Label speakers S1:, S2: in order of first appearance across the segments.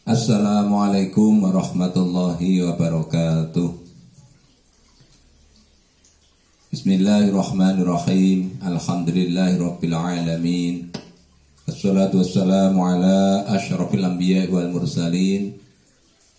S1: Assalamualaikum warahmatullahi wabarakatuh. Bismillahirrahmanirrahim. Alhamdulillahirabbil alamin. Wassalatu wassalamu ala asyrafil anbiya'i wal mursalin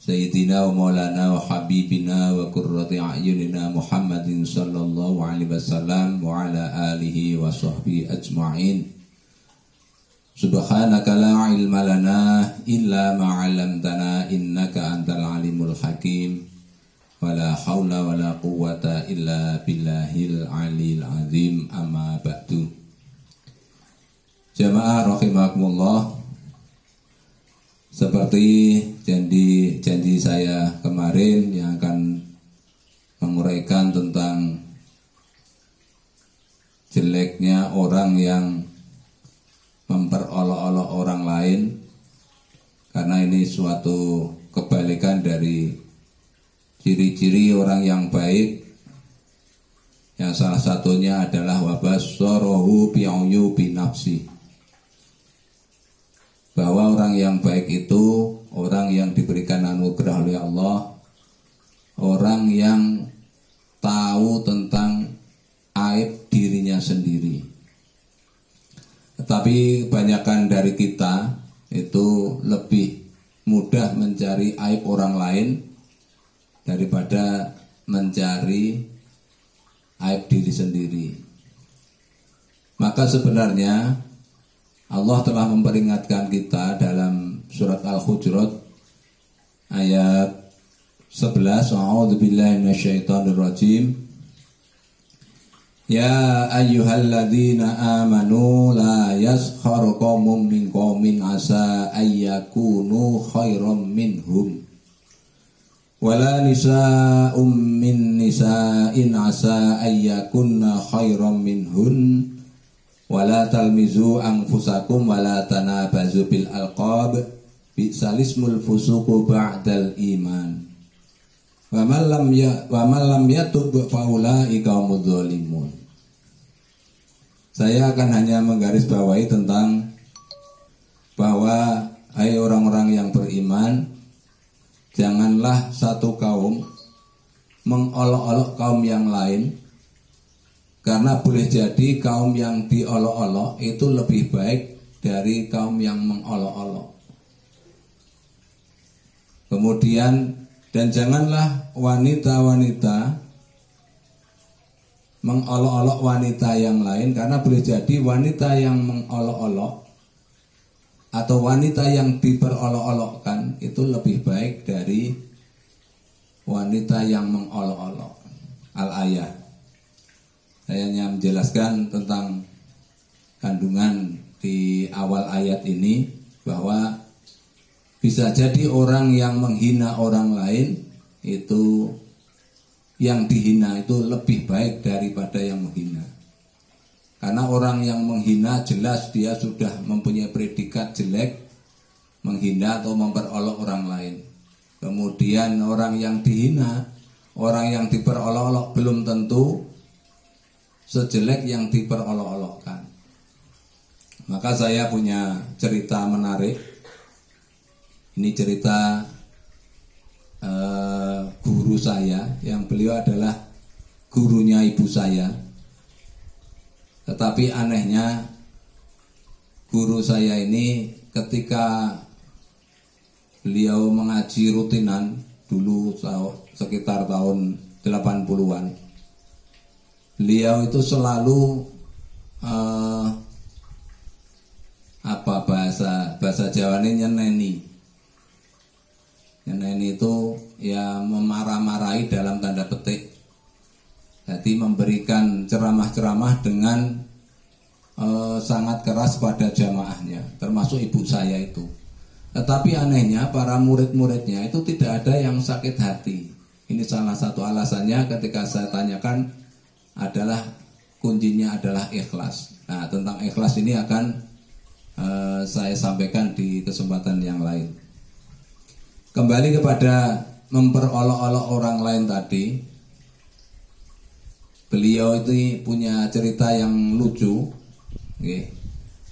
S1: Sayyidina wa maulana wa habibina wa qurrati a'yunina Muhammadin sallallahu alaihi wasallam wa ala alihi wa sahbihi ajma'in. Subhanaka la ilma lana illa ma 'allamtana innaka antal alimul hakim. Wala haula wala quwwata illa billahil alil azim. Amma ba'du. Jamaah rahimakumullah, seperti janji saya kemarin yang akan menguraikan tentang jeleknya orang yang memperolok-olok orang lain, karena ini suatu kebalikan dari ciri-ciri orang yang baik, yang salah satunya adalah wabassarahu bi'uyubi nafsi, bahwa orang yang baik itu orang yang diberikan anugerah oleh Allah, orang yang tahu tentang aib dirinya sendiri. Tetapi kebanyakan dari kita itu lebih mudah mencari aib orang lain daripada mencari aib diri sendiri. Maka sebenarnya Allah telah memperingatkan kita dalam surat Al-Hujurat ayat 11, A'udzubillahi minasyaitonirrajim. Ya ayyuhalladzina amanu la yaskhar qaumun min qaumin asa ayyakunu khairam minhum wala nisa'um min nisa'in asa ayyakunna khairam minhun wala talmizu anfusakum wala tanabazu bil alqab bi'salismul fusuqu ba'dal iman wa man lam yatub fa ulaika humudz zalimun. Saya akan hanya menggarisbawahi tentang bahwa hai orang-orang yang beriman, janganlah satu kaum mengolok-olok kaum yang lain, karena boleh jadi kaum yang diolok-olok itu lebih baik dari kaum yang mengolok-olok. Kemudian, dan janganlah wanita-wanita mengolok-olok wanita yang lain, karena boleh jadi wanita yang mengolok-olok atau wanita yang diperolok-olokkan itu lebih baik dari wanita yang mengolok-olok. Al-ayah. Saya hanya menjelaskan tentang kandungan di awal ayat ini, bahwa bisa jadi orang yang menghina orang lain itu, yang dihina itu lebih baik daripada yang menghina. Karena orang yang menghina jelas dia sudah mempunyai predikat jelek, menghina atau memperolok orang lain. Kemudian orang yang dihina, orang yang diperolok-olok belum tentu sejelek yang diperolok-olokkan. Maka saya punya cerita menarik. Ini cerita guru saya, yang beliau adalah gurunya ibu saya. Tetapi anehnya guru saya ini ketika beliau mengaji rutinan dulu sekitar tahun 80-an, beliau itu selalu bahasa Jawa ini nyeneni itu ya memarah-marahi dalam tanda petik. Jadi memberikan ceramah-ceramah dengan sangat keras pada jamaahnya, termasuk ibu saya itu. Tetapi anehnya para murid-muridnya itu tidak ada yang sakit hati. Ini salah satu alasannya ketika saya tanyakan adalah kuncinya adalah ikhlas. Nah, tentang ikhlas ini akan saya sampaikan di kesempatan yang lain. Kembali kepada memperolok-olok orang lain tadi, beliau itu punya cerita yang lucu,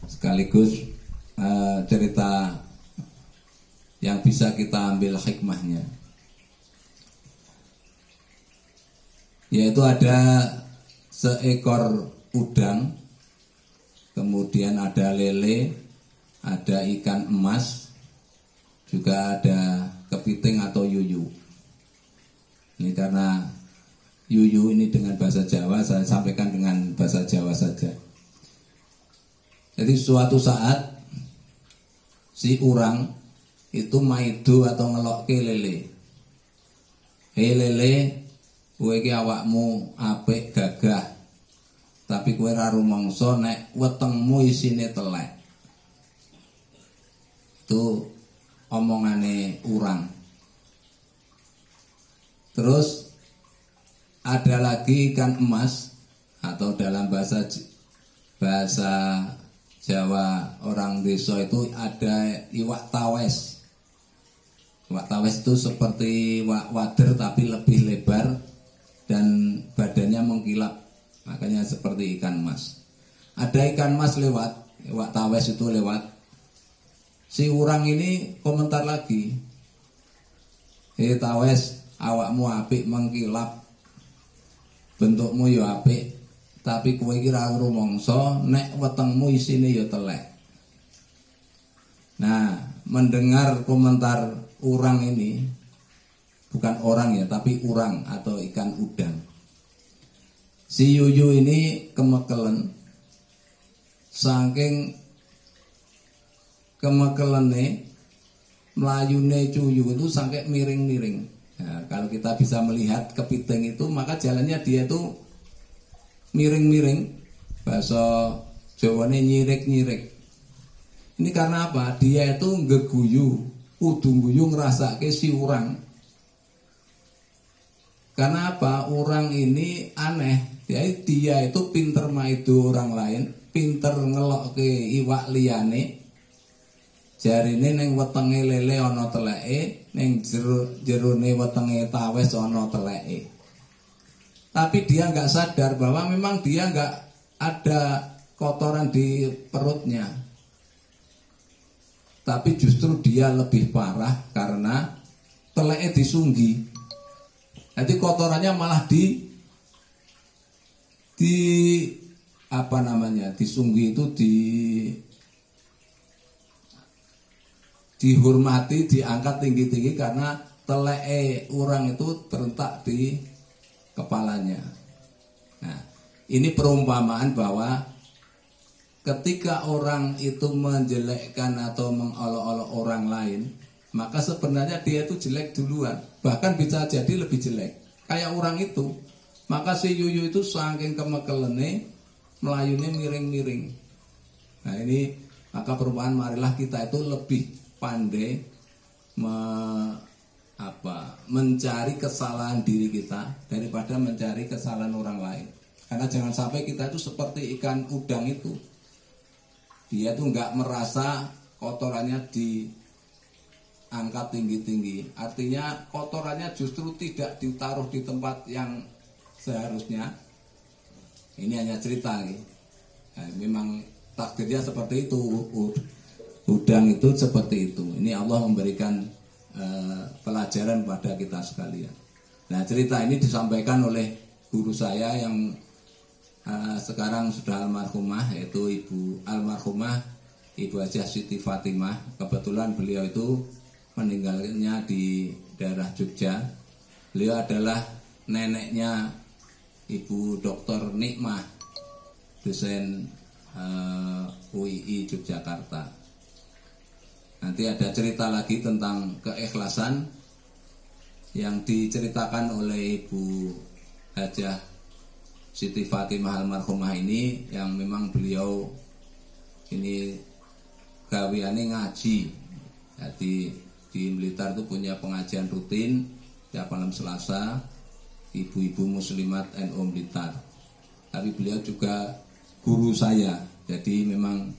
S1: sekaligus cerita yang bisa kita ambil hikmahnya. Yaitu ada seekor udang, kemudian ada lele, ada ikan emas, juga ada kepiting atau yuyu. Ini karena yuyu ini dengan bahasa Jawa, saya sampaikan dengan bahasa Jawa saja. Jadi suatu saat si urang itu maido atau ngelokke lele. Hei lele, kowe iki awakmu apik gagah. Tapi kowe ora rumangsa nek wetengmu isine telek. Itu omongane urang. Terus ada lagi ikan emas atau dalam bahasa Jawa orang desa itu ada iwak tawes. Iwak tawes itu seperti iwak wader tapi lebih lebar dan badannya mengkilap, makanya seperti ikan emas. Ada ikan emas lewat, iwak tawes itu lewat. Si urang ini komentar lagi, hei tawes, awakmu apik mengkilap, bentukmu ya apik, tapi kowe iki ra rumangsa nek wetengmu isine ya telek. Nah, mendengar komentar urang ini, bukan orang ya, tapi urang atau ikan udang. Si yuyu ini kemekelen, saking kemekelene mlayune cuyu itu sampai miring-miring. Nah, kalau kita bisa melihat kepiting itu, maka jalannya dia itu miring-miring, bahasa Jawane nyirik-nyirik. Ini karena apa? Dia itu ngeguyu, udung-guyu ngerasake si urang. Karena apa? Urang ini aneh. Jadi dia itu pinter maido orang lain, pinter ngelokke iwak liyane. Jarine ning wetenge lele ana teleke, ning jerone wetenge tawes ana teleke. Tapi dia nggak sadar bahwa memang dia nggak ada kotoran di perutnya. Tapi justru dia lebih parah karena teleke disunggi. Jadi kotorannya malah apa namanya? Disunggi itu dihormati, diangkat tinggi-tinggi karena teleke orang itu terletak di kepalanya. Nah, ini perumpamaan bahwa ketika orang itu menjelekkan atau mengolok-olok orang lain, maka sebenarnya dia itu jelek duluan, bahkan bisa jadi lebih jelek. Kayak orang itu, maka si yuyu itu saking kemekelene, melayune miring-miring. Nah ini, maka perumpamaan marilah kita itu lebih pandai mencari kesalahan diri kita daripada mencari kesalahan orang lain. Karena jangan sampai kita itu seperti ikan udang itu, dia tuh nggak merasa kotorannya diangkat tinggi-tinggi. Artinya kotorannya justru tidak ditaruh di tempat yang seharusnya. Ini hanya cerita nih. Nah, memang takdirnya seperti itu. Udang itu seperti itu. Ini Allah memberikan pelajaran pada kita sekalian. Nah, cerita ini disampaikan oleh guru saya yang sekarang sudah almarhumah, yaitu Ibu almarhumah Ibu Hajah Siti Fatimah. Kebetulan beliau itu meninggalnya di daerah Jogja. Beliau adalah neneknya Ibu Dr. Nikmah, dosen UII Yogyakarta. Nanti ada cerita lagi tentang keikhlasan yang diceritakan oleh Ibu Hajah Siti Fatimah almarhumah ini, yang memang beliau ini gaweane ngaji. Jadi di Blitar itu punya pengajian rutin tiap malam Selasa, ibu-ibu muslimat NU Blitar. Tapi beliau juga guru saya. Jadi memang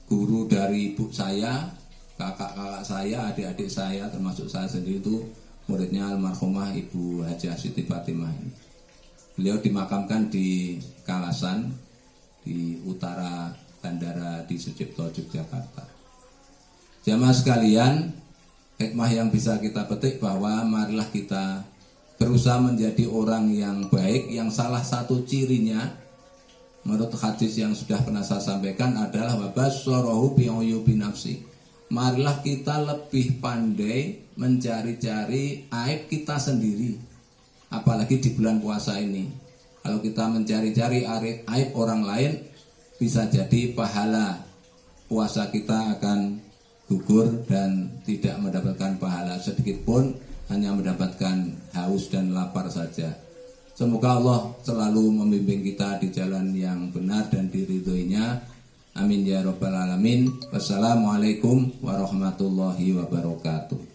S1: guru dari ibu saya, kakak-kakak saya, adik-adik saya, termasuk saya sendiri itu muridnya almarhumah Ibu Hajah Siti Fatimah ini. Beliau dimakamkan di Kalasan, di utara bandara di Sucipto, Yogyakarta. Jamaah sekalian, hikmah yang bisa kita petik bahwa marilah kita berusaha menjadi orang yang baik, yang salah satu cirinya menurut hadis yang sudah pernah saya sampaikan adalah wabasyarahu bi'uyubi nafsi. Marilah kita lebih pandai mencari-cari aib kita sendiri, apalagi di bulan puasa ini. Kalau kita mencari-cari aib orang lain, bisa jadi pahala puasa kita akan gugur dan tidak mendapatkan pahala sedikit pun, hanya mendapatkan haus dan lapar saja. Semoga Allah selalu membimbing kita di jalan yang benar dan diridhoinya. Amin ya rabbal alamin. Wassalamualaikum warahmatullahi wabarakatuh.